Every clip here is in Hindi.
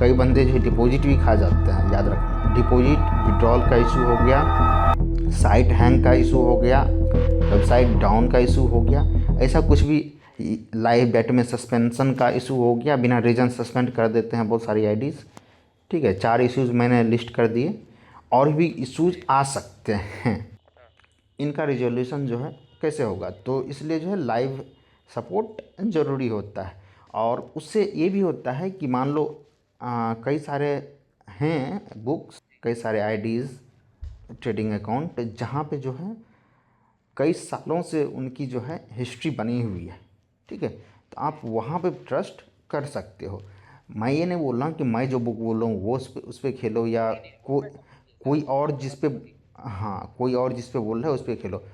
कई बंदे जो है डिपॉजिट भी खा जाते हैं, याद रखना। डिपॉजिट विड्रॉल का इशू हो गया, साइट हैंग का इशू हो गया, वेबसाइट डाउन का इशू हो गया, ऐसा कुछ भी, लाइव डेट में सस्पेंशन का इशू हो गया, बिना रीज़न सस्पेंड कर देते हैं बहुत सारी आईडीज़। ठीक है, 4 इश्यूज़ मैंने लिस्ट कर दिए, और भी इश्यूज आ सकते हैं। इनका रिजोल्यूशन जो है कैसे होगा, तो इसलिए जो है लाइव सपोर्ट ज़रूरी होता है। और उससे ये भी होता है कि मान लो कई सारे हैं बुक्स, कई सारे आईडीज़, ट्रेडिंग अकाउंट, जहाँ पे जो है कई सालों से उनकी जो है हिस्ट्री बनी हुई है। ठीक है, तो आप वहाँ पे ट्रस्ट कर सकते हो। मैं ये नहीं बोल रहा कि मैं जो बुक बोल रहा हूँ वो उस पे खेलो, या कोई और जिस पे, हाँ, कोई और जिस पे बोल रहा है उस पे खेलो।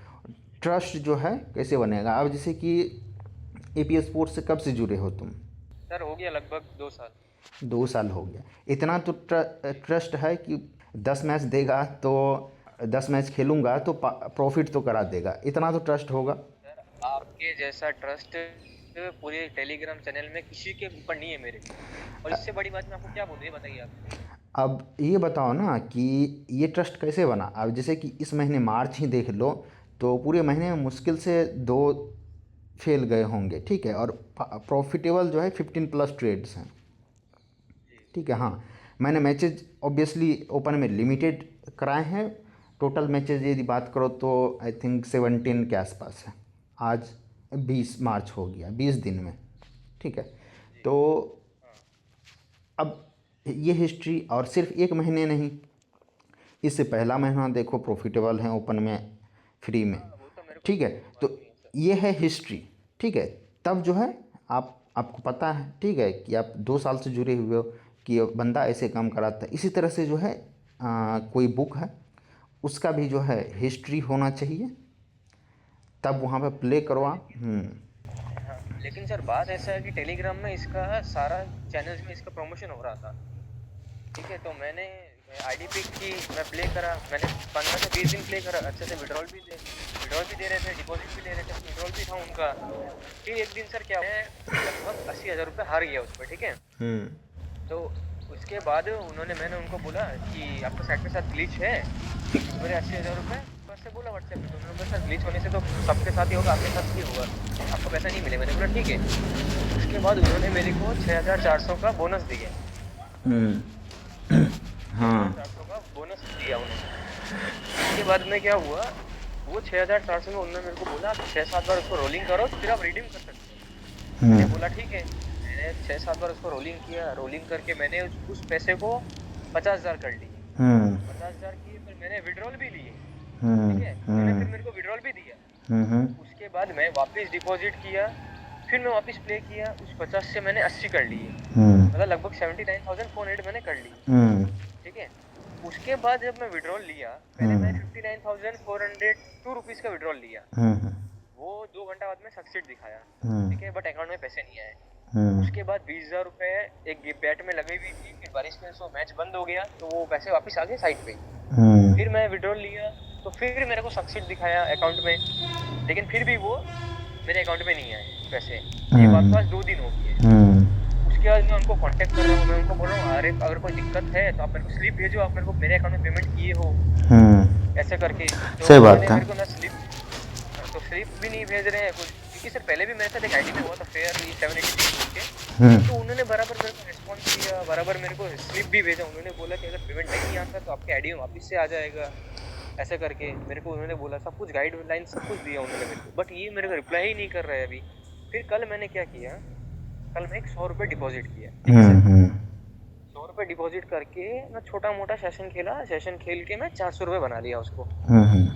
ट्रस्ट जो है कैसे बनेगा? अब जैसे कि एपीएस स्पोर्ट्स से कब से जुड़े हो तुम? सर हो गया लगभग 2 साल। 2 साल हो गया। इतना तो ट्रस्ट है कि 10 मैच देगा तो 10 मैच खेलूंगा तो प्रॉफिट तो करा देगा, इतना तो ट्रस्ट होगा। सर आपके जैसा ट्रस्ट पूरे टेलीग्राम चैनल में किसी के ऊपर नहीं है मेरे। और इससे बड़ी बात मैं आपको क्या बोलूँ, ये बताइए आप। अब ये बताओ ना कि ये ट्रस्ट कैसे बना? अब जैसे कि इस महीने मार्च ही देख लो, तो पूरे महीने में मुश्किल से 2 फेल गए होंगे। ठीक है, और प्रॉफिटेबल जो है 15+ ट्रेड्स हैं। ठीक है, हाँ, मैंने मैचेज ऑब्वियसली ओपन में लिमिटेड कराए हैं। टोटल मैचेज यदि बात करो तो आई थिंक 17 के आसपास है। आज 20 मार्च हो गया, 20 दिन में। ठीक है, तो अब ये हिस्ट्री, और सिर्फ 1 महीने नहीं, इससे पहला महीना देखो प्रॉफिटेबल है ओपन में, फ्री में। हाँ वो तो मेरे को ठीक है, तो मालूम ही है सर। ये है हिस्ट्री। ठीक है, तब जो है आपको पता है, ठीक है, कि आप 2 साल से जुड़े हुए हो कि ये बंदा ऐसे काम कराता है। इसी तरह से जो है कोई बुक है उसका भी जो है हिस्ट्री होना चाहिए, तब वहाँ पे प्ले करो आप। हाँ लेकिन सर बात ऐसा है कि टेलीग्राम में इसका सारा चैनल्स में इसका प्रमोशन हो रहा था। ठीक है, तो मैंने आईडी पिक की, मैं प्ले करा, मैंने 15 से 20 दिन प्ले करा, अच्छे से विड्रॉल भी दे रहे थे, डिपॉजिट भी ले रहे थे, विड्रॉल भी था उनका। फिर एक दिन सर क्या, मैं लगभग 80,000 रुपये हार गया उस पर। ठीक है, तो उसके बाद मैंने उनको बोला कि आपके साइट के साथ ग्लिच है। तो मेरे 80,000 रुपये ऊपर से बोला व्हाट्सएप पे, तो उन्होंने बोला सर ग्लिच होने से तो सबके साथ ही होगा, आपके साथ भी होगा, आपको पैसा नहीं मिले। मैंने बोला ठीक है। उसके बाद उन्होंने मेरे को 6,400 का बोनस दिया। हाँ, 6,400 का बोनस दिया उन्होंने। उसके बाद में क्या हुआ, वो 6,400 में उन्होंने मेरे को बोला 6-7 बार उसको रोलिंग करो फिर आप रिडीम कर सकते हो। मैंने बोला ठीक है। मैंने 6-7 बार उसको रोलिंग किया, रोलिंग करके मैंने उस पैसे को 50,000 कर लिए। 50,000 किए, फिर मैंने विड्रॉल भी लिए। ठीक है, उन्होंने फिर मेरे को विड्रॉल भी दिया। उसके बाद मैं वापस डिपॉजिट किया, फिर मैं वापस प्ले किया, उस 50 से मैंने 80 कर लिए। मतलब लगभग 79,400 मैंने कर लिए। ठीक है, उसके बाद जब मैं विड्रॉल लिया, पहले मैं 59,402 रुपीज़ का विड्रॉल लिया। वो 2 घंटा बाद में सक्सेस दिखाया। ठीक है, बट अकाउंट में पैसे नहीं आए। उसके बाद 20,000 रुपये एक बैट में लगी हुई थी, फिर बारिश में सो मैच बंद हो गया, तो वो पैसे वापस आ गए साइड पे। फिर मैं विड्रॉल लिया, तो फिर मेरे को सक्सेस दिखाया अकाउंट में, लेकिन फिर भी वो मेरे अकाउंट में नहीं आए पैसे। ये बात पास 2 दिन हो गए। उसके बाद मैं उनको कांटेक्ट कर रहा हूँ, मैं उनको बोल रहा हूँ अरे अगर कोई दिक्कत है तो आप मेरे को स्लिप भेजो, आप मेरे को मेरे अकाउंट में पेमेंट किए हो, ऐसे करके। तो सही बात उन्होंने है। मेरे को ना स्लिप भी नहीं भेज रहे हैं कुछ। क्योंकि सर पहले भी मेरे साथ एक आईडी में हुआ था फेयर 786 के, तो उन्होंने बराबर मेरे को रिस्पॉन्स किया, बराबर मेरे को स्लिप भी भेजा। उन्होंने बोला कि अगर पेमेंट नहीं आता तो आपके आईडी में वापस से आ जाएगा, ऐसे करके मेरे को उन्होंने बोला, सब कुछ गाइडलाइन सब कुछ दिया उन्होंने मेरे को। बट ये मेरे को रिप्लाई ही नहीं कर रहा है अभी। फिर कल मैंने क्या किया, कल मैं 100 रुपये डिपॉजिट किया। ठीक है सर, 100 रुपये डिपॉजिट करके मैं छोटा मोटा सेशन खेला, सेशन खेल के मैं 400 रुपये बना लिया उसको।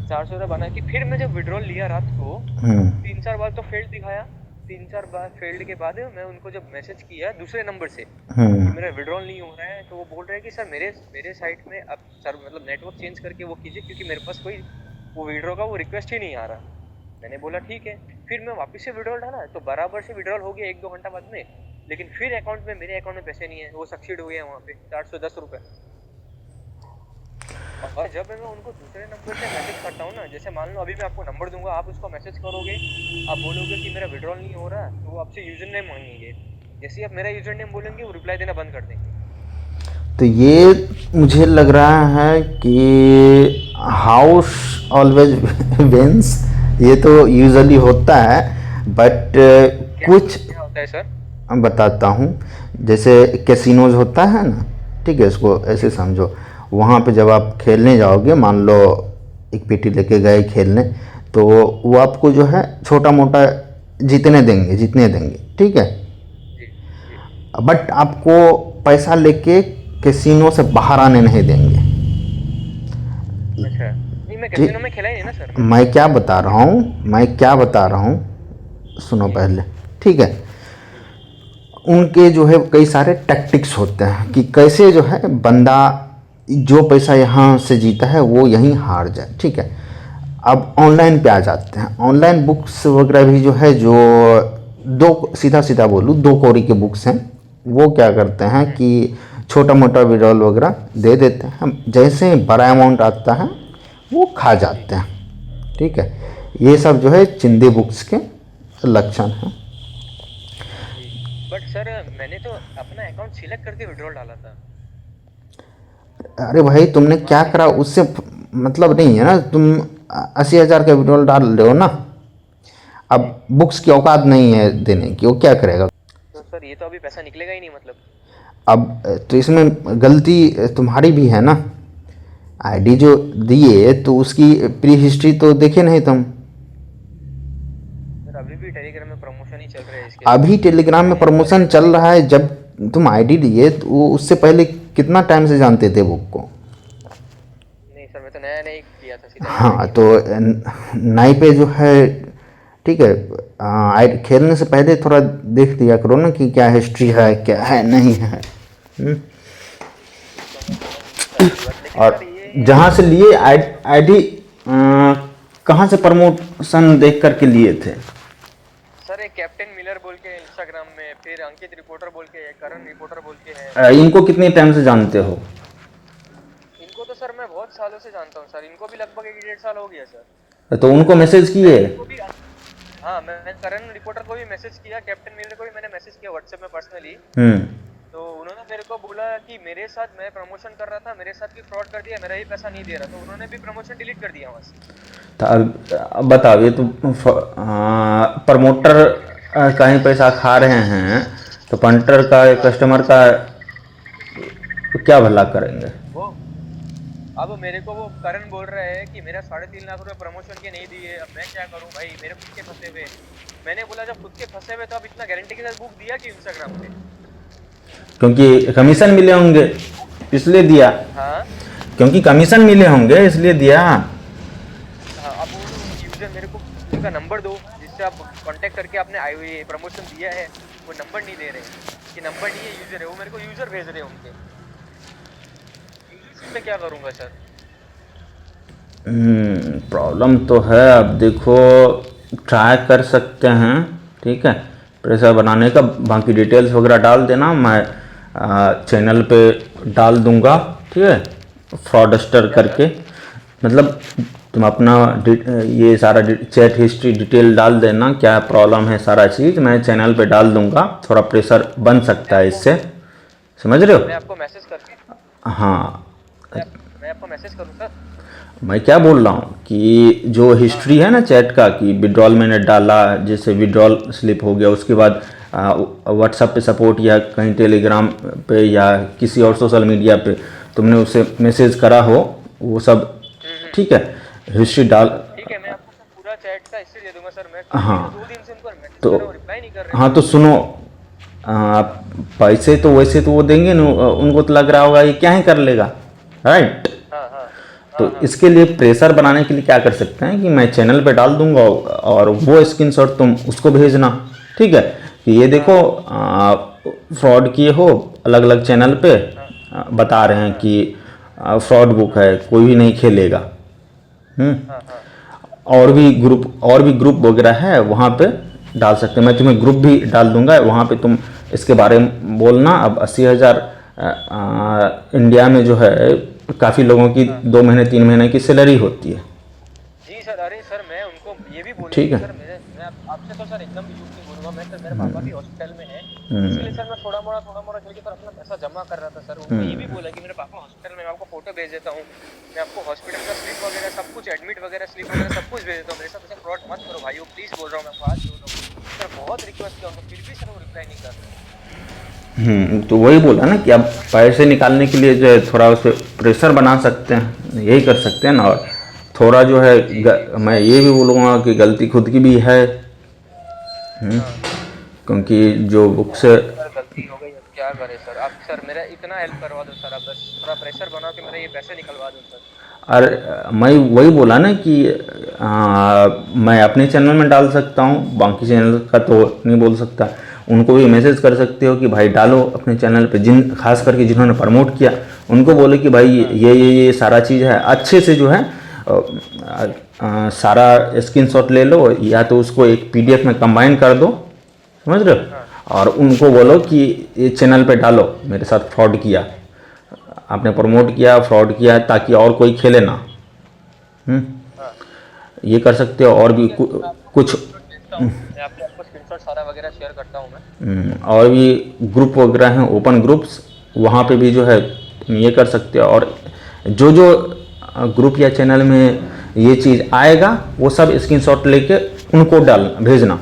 400 रुपये बना के फिर मैं जब विड्रॉल लिया रात को, 3-4 बार तो फेल्ड दिखाया। 3-4 बार फेल्ड के बाद मैं उनको जब मैसेज किया दूसरे नंबर से कि मेरा विड्रॉल नहीं हो रहा है, तो वो बोल रहे हैं कि सर मेरे साइट में अब सर मतलब नेटवर्क चेंज करके वो कीजिए, क्योंकि मेरे पास कोई वो विड्रॉ का वो रिक्वेस्ट ही नहीं आ रहा। मैंने बोला ठीक है। फिर मैं वापस से विड्रॉल डाला, तो बराबर से विड्रॉल हो गया 1-2 घंटा बाद में, लेकिन फिर अकाउंट में मेरे अकाउंट में पैसे नहीं है, वो सक्सीड हो गया वहाँ पे 410 रुपये। और जब मैं उनको दूसरे नंबर से मैसेज करता हूँ ना, जैसे मान लो अभी मैं आपको नंबर दूंगा, आप उसको मैसेज करोगे, आप बोलोगे कि मेरा विड्रॉल नहीं हो रहा, तो वो आपसे यूजर नेम मांगेंगे। जैसे ही आप मेरा यूजर नेम बोलेंगे वो रिप्लाई देना बंद कर देंगे। तो ये मुझे लग रहा है कि हाउस ऑलवेज विंस, ये तो यूजुअली होता है, बट कुछ क्या होता है सर? बताता हूँ। जैसे कैसीनोज होता है ना, ठीक है, इसको ऐसे समझो, वहाँ पे जब आप खेलने जाओगे, मान लो एक पेटी लेके गए खेलने, तो वो आपको जो है छोटा मोटा जीतने देंगे, ठीक है, जी जी। बट आपको पैसा लेके कैसीनो से बाहर आने नहीं देंगे। अच्छा, नहीं मैं कैसीनो ठीक, में खेला ही नहीं ना सर, मैं तो मैं सिर्फ क्या वही बता बोला रहा कि हूँ, सुनो जी पहले, ठीक है। जी उनके जो है कई सारे टैक्टिक्स होते हैं कि कैसे जो है बंदा जो पैसा यहाँ से जीता है वो यहीं हार जाए, ठीक है। अब ऑनलाइन पे आ जाते हैं। ऑनलाइन बुक्स वगैरह भी जो है, जो दो सीधा सीधा बोलूँ, दो कौड़ी के बुक्स हैं, वो क्या करते हैं कि छोटा मोटा विड्रॉल वगैरह दे देते हैं, जैसे ही बड़ा अमाउंट आता है वो खा जी। जाते हैं, ठीक है। ये सब जो है चिंदी बुक्स के लक्षण हैं। जी बट सर मैंने तो अपना अकाउंट सिलेक्ट करके विड्रॉल डाला था। अरे भाई, तुमने मान क्या करा लीजिए उससे मतलब नहीं है ना, तुम 80,000 का विड्रॉल डाल रहे हो ना, अब जी, बुक्स की औकात नहीं है देने की, वो क्या करेगा। तो सर ये तो अभी पैसा निकलेगा ही नहीं मतलब। अब तो इसमें गलती तुम्हारी भी है ना। आईडी जो दिए तो उसकी प्री हिस्ट्री तो देखे नहीं तुम। सर अभी भी टेलीग्राम में प्रमोशन ही चल रहा है इसके लिए। अभी टेलीग्राम में मैंने एक बार प्रमोशन चल ट्राई रहा है, जब तुम आईडी लिए तो वो उससे पहले कितना टाइम से जानते थे बुक को। नहीं सर, मैं तो नया नया ही किया था सीधा हाँ, आईडी तो में। नाई पे जो है, ठीक है, खेलने से पहले थोड़ा देख लिया करो ना कि क्या हिस्ट्री है क्या है नहीं है। हम्म। समझ गया सर आपकी बात, लेकिन और सर ये जहाँ से लिए आईडी, कहाँ से प्रमोशन देख करके लिए थे। सर एक कैप्टन मिलर बोल के इंस्टाग्राम में, फिर अंकित रिपोर्टर बोल के है, करण रिपोर्टर बोल के है। इनको कितने टाइम से जानते हो। इनको तो सर मैं बहुत सालों से जानता हूँ सर, इनको भी लगभग 1 डेढ़ साल हो गया सर। तो उनको मैसेज किए। मैंने इनको भी, हाँ मैं करण रिपोर्टर को भी मैसेज किया, कैप्टन मिलर को भी मैंने मैसेज किया व्हाट्सएप में पर्सनली। हम्म। तो उन्होंने मेरे को बोला कि मेरे साथ मैं प्रमोशन कर रहा था, मेरे साथ भी फ्रॉड कर दिया, मेरा ही पैसा नहीं दे रहा, तो उन्होंने भी प्रमोशन डिलीट कर दिया वहाँ से। तो अब बताओ, ये तो प्रमोटर का ही पैसा खा रहे हैं, तो पंटर का हाँ कस्टमर का क्या भला करेंगे। वो, अब मेरे को वो करण बोल रहा है कि मेरा 3.5 लाख रुपए प्रमोशन के नहीं दिए, अब मैं क्या करूं भाई, मेरे खुद के फंसे हुए। मैंने बोला जब खुद के फंसे हुए तो अब इतना गारंटी के साथ बुक दिया कि इंस्टाग्राम पे। क्योंकि कमीशन मिले होंगे इसलिए दिया। हाँ क्योंकि कमीशन मिले होंगे इसलिए दिया। हाँ, अब वो यूजर मेरे को उनका नंबर दो जिससे आप कांटेक्ट करके आपने आई प्रमोशन दिया है, वो नंबर नहीं दे रहे कि नंबर नहीं है, यूजर है, वो मेरे को यूजर भेज रहे हैं उनके। यूजर मैं क्या करूंगा सर। प्रॉब्लम तो है। अब देखो, ट्राई कर सकते हैं, ठीक है, प्रेशर बनाने का। बाकी डिटेल्स वगैरह डाल देना, मैं चैनल पे डाल दूंगा, ठीक है, फ्रॉडस्टर क्या सर? करके। मतलब तुम अपना ये सारा चैट हिस्ट्री डिटेल डाल देना, क्या प्रॉब्लम है, सारा चीज़ मैं चैनल पे डाल दूंगा। थोड़ा प्रेशर बन सकता है इससे, समझ रहे मैं हो। आपको मैसेज करके, हाँ, मैं आपको मैसेज करूँ सर? मैं क्या बोल रहा हूँ कि जो हाँ हिस्ट्री हाँ है ना चैट का, कि विड्रॉल मैंने डाला, जैसे विड्रॉल स्लिप हो गया, उसके बाद व्हाट्सएप पे सपोर्ट या कहीं टेलीग्राम पे या किसी और सोशल मीडिया पे तुमने उसे मैसेज करा हो, वो सब हम्म। ठीक है, हिस्ट्री डाल। ठीक है, मैं आपको सर पूरा चैट का हिस्ट्री दे दूंगा सर। मैं हाँ, कंटिन्यू 2 दिन से उनको मैसेज कर तो रहा हूँ, रिप्लाई नहीं कर रहे हाँ, सर। तो सुनो, पैसे तो वैसे तो वो देंगे ना, उनको तो लग रहा होगा ये क्या ही कर लेगा, राइट। हाँ हाँ तो हाँ हाँ। इसके लिए प्रेशर बनाने के लिए क्या कर सकते हैं कि मैं चैनल पे डाल दूंगा, और वो स्क्रीनशॉट तुम उसको भेजना, ठीक है, कि ये देखो फ्रॉड किए हो, अलग अलग चैनल पे बता रहे हैं कि फ्रॉड बुक है, कोई भी नहीं खेलेगा। हाँ हाँ और भी ग्रुप वगैरह है, वहाँ पे डाल सकते हैं। मैं तुम्हें ग्रुप भी डाल दूंगा, वहाँ पे तुम इसके बारे में बोलना। अब 80,000 इंडिया में जो है काफ़ी लोगों की हाँ। 2 महीने 3 महीने की सैलरी होती है, जी सर, अरे सर मैं उनको ये भी बोलूँ ठीक कि है। सर मैं आपसे तो सर एकदम भी झूठ नहीं बोलूँगा। मैं सर, मेरे पापा भी हॉस्पिटल में है, इसलिए सर मैं थोड़ा मोड़ा करके तो अपना पैसा जमा कर रहा था सर। उनको ये भी बोला कि मेरे पापा हॉस्पिटल में, मैं आपको फोटो भेज देता हूँ, मैं आपको हॉस्पिटल का स्लिप वगैरह सब कुछ, एडमिट वगैरह स्लिप वगैरह सब कुछ भेज देता हूँ, मेरे साथ ऐसा फ्रॉड मत करो भाई, प्लीज बोल रहा हूँ, मैं आपको हाथ जोड़ रहा हूँ सर। बहुत रिक्वेस्ट किया उनको, फिर भी सर वो रिप्लाई नहीं कर रहे। तो वही बोला ना कि अब पैसे निकालने के लिए जो है थोड़ा उस पर प्रेशर बना सकते हैं, यही कर सकते हैं ना। और थोड़ा जो है मैं ये भी बोलूँगा कि गलती खुद की भी है, क्योंकि जो बुक से सर गलती हो गई, अब क्या करें सर। आप सर मेरा इतना हेल्प करवा दो सर, आप बस थोड़ा प्रेशर बना के मेरे ये पैसे निकलवा दो सर। और मैं वही बोला ना कि मैं अपने चैनल में डाल सकता हूँ, बाकी चैनल का तो नहीं बोल सकता। उनको भी मैसेज कर सकते हो कि भाई डालो अपने चैनल पे, जिन खास करके जिन्होंने प्रमोट किया उनको बोले कि भाई ये सारा चीज़ है, अच्छे से जो है सारा स्क्रीनशॉट ले लो, या तो उसको एक PDF में कंबाइन कर दो, समझ रहे हो, और उनको बोलो कि ये चैनल पे डालो, मेरे साथ फ्रॉड किया, आपने प्रमोट किया, फ्रॉड किया, ताकि और कोई खेले ना। ये कर सकते हो। और भी कुछ मैं आपको स्क्रीनशॉट सारा वगैरह शेयर करता हूँ मैं। और भी ग्रुप वगैरह हैं, ओपन ग्रुप्स, वहाँ पे भी जो है तुम ये कर सकते हो। और जो जो ग्रुप या चैनल में ये चीज़ आएगा वो सब स्क्रीनशॉट लेके उनको भेजना,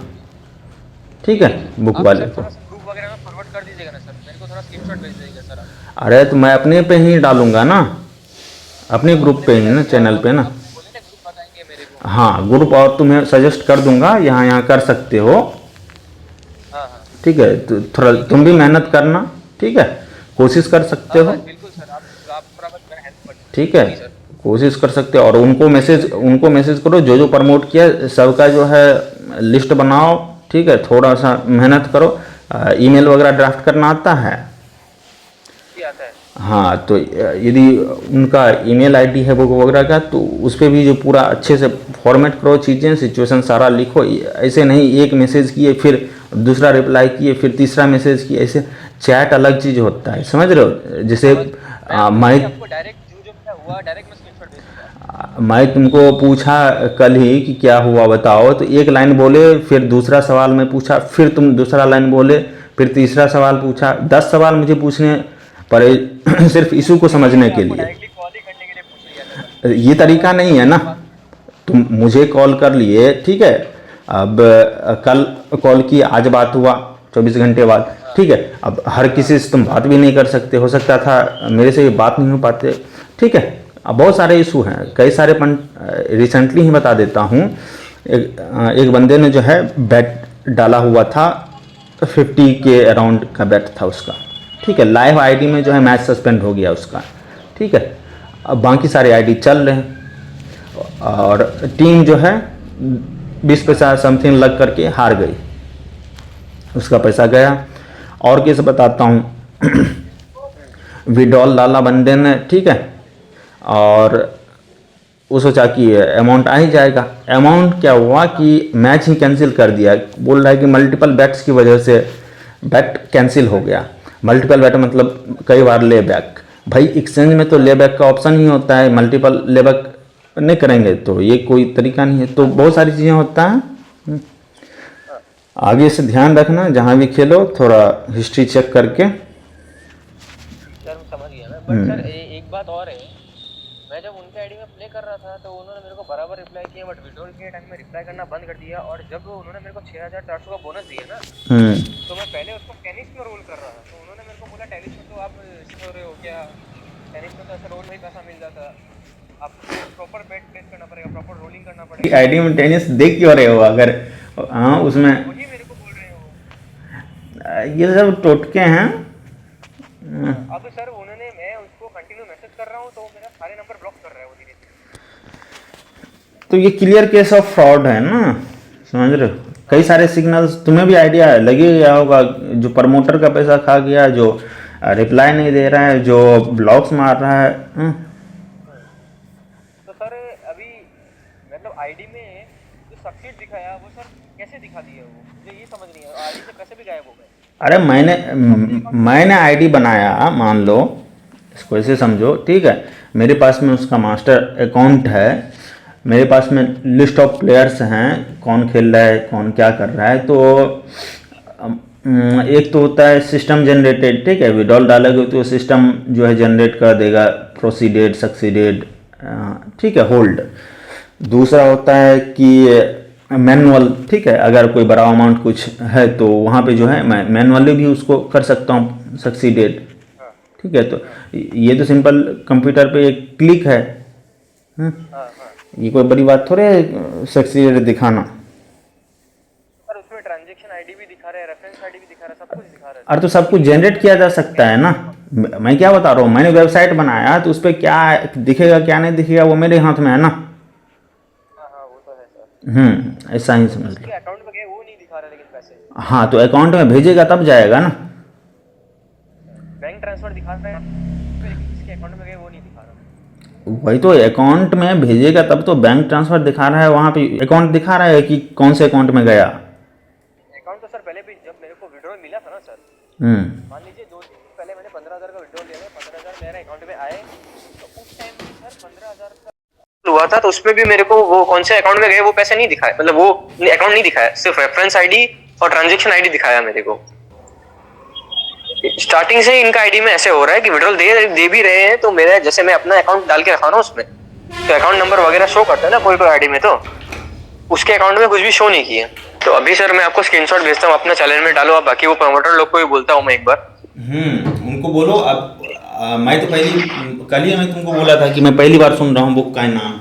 ठीक है, बुक वाले को। ग्रुप वगैरह में फॉरवर्ड कर दीजिएगा ना सर, मेरे को थोड़ा स्क्रीनशॉट भेज दीजिएगा सर आप। अरे तो मैं अपने पे ही डालूंगा ना, अपने ग्रुप पे ही ना, चैनल पे ना। बोले ना ग्रुप बताएंगे मेरे को। हाँ, ग्रुप और तुम्हें सजेस्ट कर दूंगा, यहाँ कर सकते हो, हाँ, ठीक है। तो थोड़ा तुम भी मेहनत करना, ठीक है, कोशिश कर सकते हो, बिल्कुल सर, आप थोड़ा बस मेरा हेल्प कर दीजिए। ठीक है, कोशिश कर सकते हो। और उनको मैसेज करो, जो जो प्रमोट किया सबका जो है लिस्ट बनाओ, ठीक है, थोड़ा सा मेहनत करो। ईमेल वगैरह ड्राफ्ट करना आता है? आता है। हाँ, तो यदि उनका ईमेल आईडी है बुक वगैरह का, तो उस पर भी जो पूरा अच्छे से फॉर्मेट करो, चीज़ें सिचुएशन सारा लिखो। ऐसे नहीं एक मैसेज किए फिर दूसरा रिप्लाई किए फिर तीसरा मैसेज किए, ऐसे चैट अलग चीज़ होता है, समझ रहे हो। जैसे मैं तुमको पूछा कल ही कि क्या हुआ बताओ, तो एक लाइन बोले, फिर दूसरा सवाल मैं पूछा, फिर तुम दूसरा लाइन बोले, फिर तीसरा सवाल पूछा, 10 सवाल मुझे पूछने पड़े सिर्फ इशू को समझने के लिए। ये तरीका नहीं है ना। तुम मुझे कॉल कर लिए, ठीक है, अब कल कॉल की, आज बात हुआ 24 घंटे बाद, ठीक है। अब हर किसी से तुम बात भी नहीं कर सकते, हो सकता था मेरे से भी बात नहीं हो पाते, ठीक है। अब बहुत सारे इशू हैं, कई सारे रिसेंटली ही बता देता हूँ। एक बंदे ने जो है बेट डाला हुआ था, 50 के अराउंड का बेट था उसका, ठीक है। लाइव आईडी में जो है मैच सस्पेंड हो गया उसका, ठीक है। अब बाकी सारे आईडी चल रहे हैं, और टीम जो है 20 पैसा समथिंग लग करके हार गई, उसका पैसा गया। और कैसे बताता हूँ विड्रॉल डाला बंदे ने, ठीक है, और वो सोचा कि अमाउंट आ ही जाएगा। अमाउंट क्या हुआ कि मैच ही कैंसिल कर दिया, बोल रहा है कि मल्टीपल बैट्स की वजह से बैट कैंसिल हो गया। मल्टीपल बैट मतलब कई बार ले बैक, भाई एक्सचेंज में तो ले बैक का ऑप्शन ही होता है, मल्टीपल ले बैक नहीं करेंगे तो ये कोई तरीका नहीं है। तो बहुत सारी चीज़ें होता है, आगे से ध्यान रखना, जहाँ भी खेलो थोड़ा हिस्ट्री चेक करके। सर समझ गया मैं, बट सर एक बात और है, मैं जब उनके आईडी में प्ले कर रहा था तो उन्होंने मेरे को बराबर रिप्लाई किया, बट विड्रॉल के टाइम में रिप्लाई करना बंद कर दिया। और जब उन्होंने मेरे को 6400 का बोनस दिया ना, तो मैं पहले उसको टेनिस में रोल कर रहा था, तो उन्होंने मेरे को बोला टेनिस में तो आप इसमें हो रहे हो क्या, टेनिस में तो ऐसा रोल में ही पैसा मिल जाता, आपको प्रॉपर बैट प्लेस करना पड़ेगा, प्रॉपर रोलिंग करना पड़ेगा। आईडी में टेनिस देख क्यों रहे हो? अगर हाँ उसमें वही मेरे को बोल रहे हो, ये सब टोटके हैं। अब सर उन्होंने, मैं उसको कंटिन्यू मैसेज कर रहा हूँ तो मेरा सारे नंबर ब्लॉक कर रहा है वो धीरे धीरे। तो ये क्लियर केस ऑफ फ्रॉड है ना, समझ रहे हो। कई सारे सिग्नल्स तुम्हें भी आइडिया लगे गया होगा, जो प्रमोटर का पैसा खा गया, जो रिप्लाई नहीं दे रहा है, जो ब्लॉक्स मार रहा है। तो सर अभी मतलब आईडी में जो सक्सेस दिखाया वो सर कैसे दिखा दिया, वो मुझे ये समझ नहीं है, आईडी से पैसे भी गायब हो गए। अरे मैंने आईडी बनाया, मान लो, इसको ऐसे समझो, ठीक है। मेरे पास में उसका मास्टर अकाउंट है, मेरे पास में लिस्ट ऑफ प्लेयर्स हैं, कौन खेल रहा है, कौन क्या कर रहा है। तो एक तो होता है सिस्टम जनरेटेड, ठीक है, विड्रॉल डालोगे तो सिस्टम जो है जनरेट कर देगा प्रोसीडेड, सक्सीडेड, ठीक है, होल्ड। दूसरा होता है कि मैनुअल, ठीक है, अगर कोई बड़ा अमाउंट कुछ है तो वहाँ पे जो है मैं मैनुअली भी उसको कर सकता हूँ सक्सीडेड, ठीक है। तो ये तो सिंपल कंप्यूटर पे एक क्लिक है, ये कोई बड़ी बात थोड़े है सक्सीडेड दिखाना। पर उसमें ट्रांजैक्शन आईडी भी दिखा रहा है, रेफरेंस आईडी भी दिखा रहा है, सब कुछ दिखा रहा है। और तो सब कुछ जनरेट किया जा सकता है ना। मैं क्या बता रहा हूँ, मैंने वेबसाइट बनाया तो उस पर क्या दिखेगा क्या नहीं दिखेगा वो मेरे हाथ में है ना। हाँ वो तो है सर। ऐसा ही समझ लो। उसके अकाउंट में गए वो नहीं दिखा रहा लेकिन पैसे। हाँ तो अकाउंट में भेजेगा तब जाएगा ना। बैंक ट्रांसफर दिखा रहा है लेकिन जिसके अकाउंट में गए वो नहीं दिखा रहा। वही तो, अकाउंट में भेजेगा तब तो बैंक ट्रांसफर दिखा रहा है, वहाँ पे अकाउंट दिखा रहा है कि कौन से अकाउंट में गया। अकाउंट तो सर पहले भी जब मेरे को विड्रॉल मिला था ना सर, मान लीजिए 2 दिन पहले मैंने 15,000 का विड्रॉल लिया था, 15,000 मेरे अकाउंट में आए, तो उस टाइम पे सर 15,000 का हुआ था, तो उसमें भी मेरे को वो कौन से अकाउंट में गए वो पैसे नहीं दिखाए, मतलब वो अकाउंट नहीं दिखाया, सिर्फ रेफरेंस आईडी और ट्रांजैक्शन आईडी दिखाया मेरे को। स्टार्टिंग से ही इनका आईडी में ऐसे हो रहा है कि विड्रॉल दे भी रहे हैं, तो मेरे जैसे मैं अपना अकाउंट डाल के रखा ना उसमें, तो अकाउंट नंबर वगैरह शो करता है ना कोई आईडी में, तो उसके अकाउंट में कुछ भी शो नहीं किया। तो अभी सर मैं आपको स्क्रीनशॉट भेजता हूँ, अपना चैनल में डालो आप, बाकी वो प्रमोटर लोग को भी बोलता हूँ मैं एक बार। उनको बोलो। अब मैं तो कल ही मैं तुमको बोला था कि मैं पहली बार सुन रहा हूँ बुक का नाम।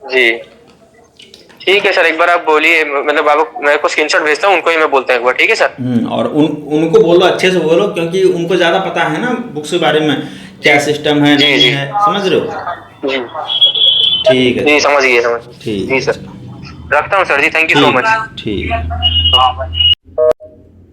जी ठीक है सर, एक बार आप बोलिए, मतलब आप मेरे को स्क्रीनशॉट भेजता हूँ, उनको ही मैं बोलता हूँ एक बार, ठीक है सर। और उनको बोलो, अच्छे से बोलो, क्योंकि उनको ज़्यादा पता है ना बुक्स के बारे में, क्या सिस्टम है नहीं है, समझ रहे हो। जी ठीक है जी, समझ गए समझ। ठीक जी सर, रखता हूँ सर जी, थैंक यू सो मच। ठीक।